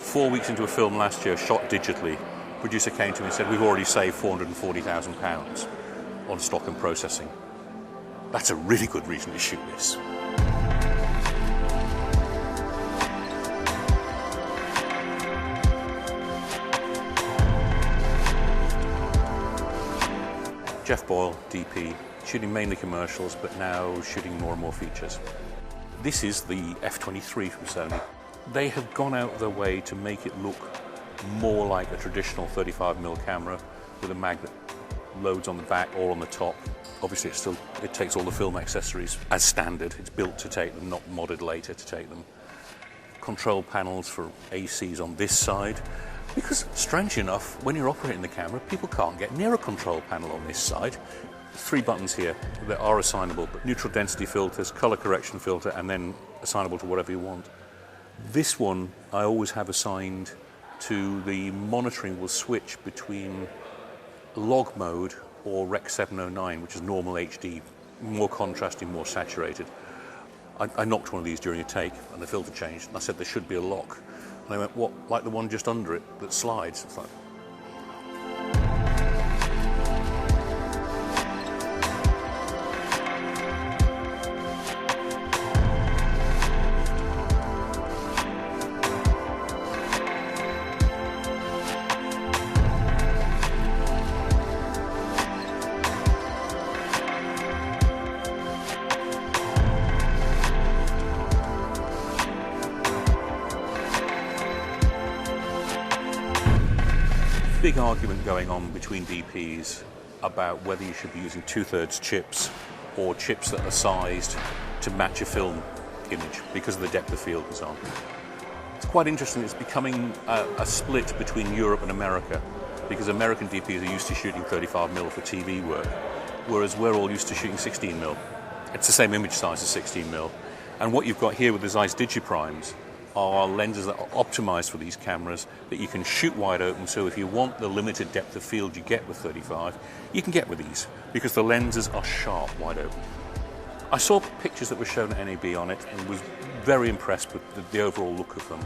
4 weeks into a film last year, shot digitally, producer came to me and said, we've already saved £440,000 on stock and processing. That's a really good reason to shoot this. Jeff Boyle, DP, shooting mainly commercials, but now shooting more and more features. This is the F23 from Sony. They have gone out of their way to make it look more like a traditional 35mm camera with a mag that loads on the back or on the top. Obviously it takes all the film accessories as standard. It's built to take them, not modded later to take them. Control panels for ACs on this side. Because, strangely enough, when you're operating the camera, people can't get near a control panel on this side. 3 buttons here that are assignable, but neutral density filters, color correction filter, and then assignable to whatever you want. This one I always have assigned to the monitoring will switch between log mode or Rec 709, which is normal HD, more contrasting, more saturated. I knocked one of these during a take and the filter changed, and I said there should be a lock. And they went, what, like the one just under it that slides? It's like, big argument going on between DPs about whether you should be using 2/3 chips or chips that are sized to match a film image because of the depth of field and so on. It's quite interesting. It's becoming a split between Europe and America because American DPs are used to shooting 35mm for TV work, whereas we're all used to shooting 16mm. It's the same image size as 16mm. And what you've got here with the Zeiss Digiprimes are lenses that are optimized for these cameras that you can shoot wide open, so if you want the limited depth of field you get with 35, you can get with these because the lenses are sharp wide open. I saw pictures that were shown at NAB on it and was very impressed with the overall look of them.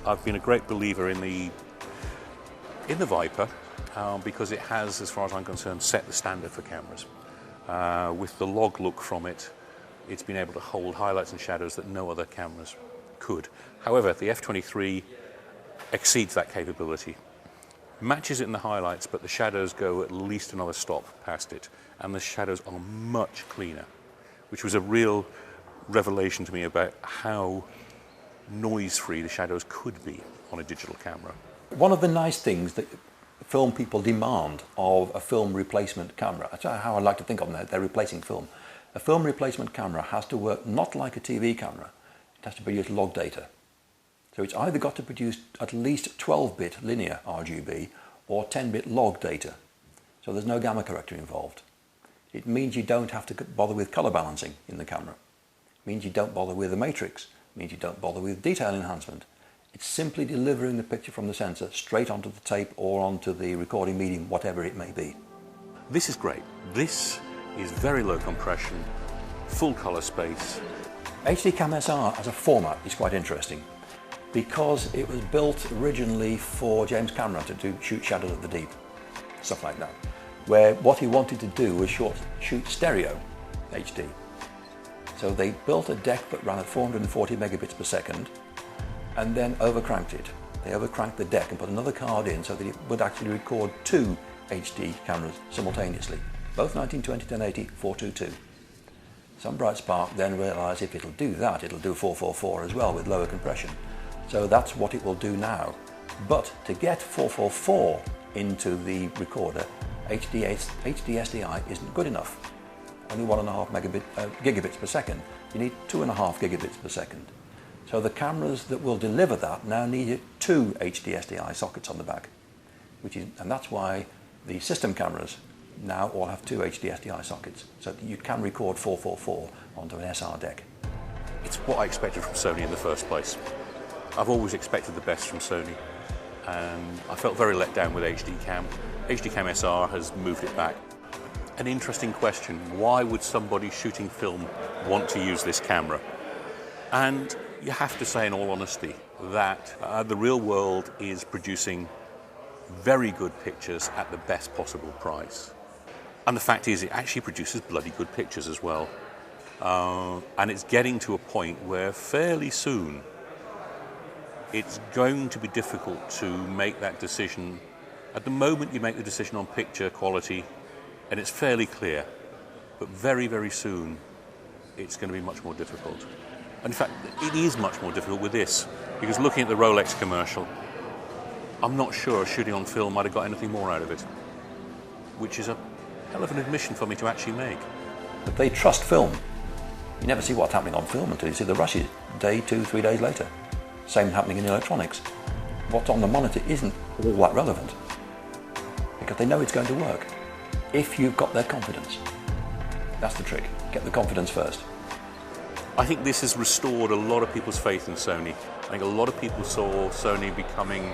I've been a great believer in the Viper because it has, as far as I'm concerned, set the standard for cameras. With the log look from it, it's been able to hold highlights and shadows that no other cameras could. However, the F23 exceeds that capability. Matches it in the highlights, but the shadows go at least another stop past it, and the shadows are much cleaner, which was a real revelation to me about how noise-free the shadows could be on a digital camera. One of the nice things that film people demand of a film replacement camera, that's how I like to think of them, they're replacing film. A film replacement camera has to work not like a TV camera. It has to produce log data. So it's either got to produce at least 12-bit linear RGB or 10-bit log data. So there's no gamma corrector involved. It means you don't have to bother with color balancing in the camera. It means you don't bother with the matrix. It means you don't bother with detail enhancement. It's simply delivering the picture from the sensor straight onto the tape or onto the recording medium, whatever it may be. This is great. This is very low compression, full color space. HDCAM SR as a format is quite interesting because it was built originally for James Cameron to shoot Shadows of the Deep, stuff like that, where what he wanted to do was shoot stereo HD. So they built a deck that ran at 440 megabits per second and then overcranked it. They overcranked the deck and put another card in so that it would actually record 2 HD cameras simultaneously, both 1920 1080 422. Some bright spark then realised if it'll do that, it'll do 444 as well with lower compression. So that's what it will do now. But to get 444 into the recorder, HD SDI isn't good enough. Only 1.5 gigabits per second. You need 2.5 gigabits per second. So the cameras that will deliver that now need 2 HD SDI sockets on the back, and that's why the system cameras now all have 2 HD SDI sockets, so that you can record 444 onto an SR deck. It's what I expected from Sony in the first place. I've always expected the best from Sony, and I felt very let down with HDCAM. HDCAM SR has moved it back. An interesting question, why would somebody shooting film want to use this camera? And you have to say in all honesty that the real world is producing very good pictures at the best possible price. And the fact is, it actually produces bloody good pictures as well. And it's getting to a point where fairly soon it's going to be difficult to make that decision. At the moment you make the decision on picture quality and it's fairly clear, but very, very soon it's going to be much more difficult. In fact, it is much more difficult with this, because looking at the Rolex commercial, I'm not sure shooting on film I'd have got anything more out of it, which is a hell of an admission for me to actually make. But they trust film. You never see what's happening on film until you see the rushes day, 2, 3 days later. Same happening in electronics. What's on the monitor isn't all that relevant, because they know it's going to work if you've got their confidence. That's the trick. Get the confidence first. I think this has restored a lot of people's faith in Sony. I think a lot of people saw Sony becoming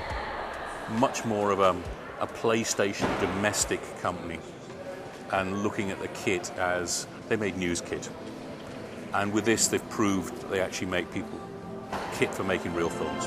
much more of a PlayStation domestic company and looking at the kit as they made news kit. And with this, they've proved that they actually make people kit for making real films.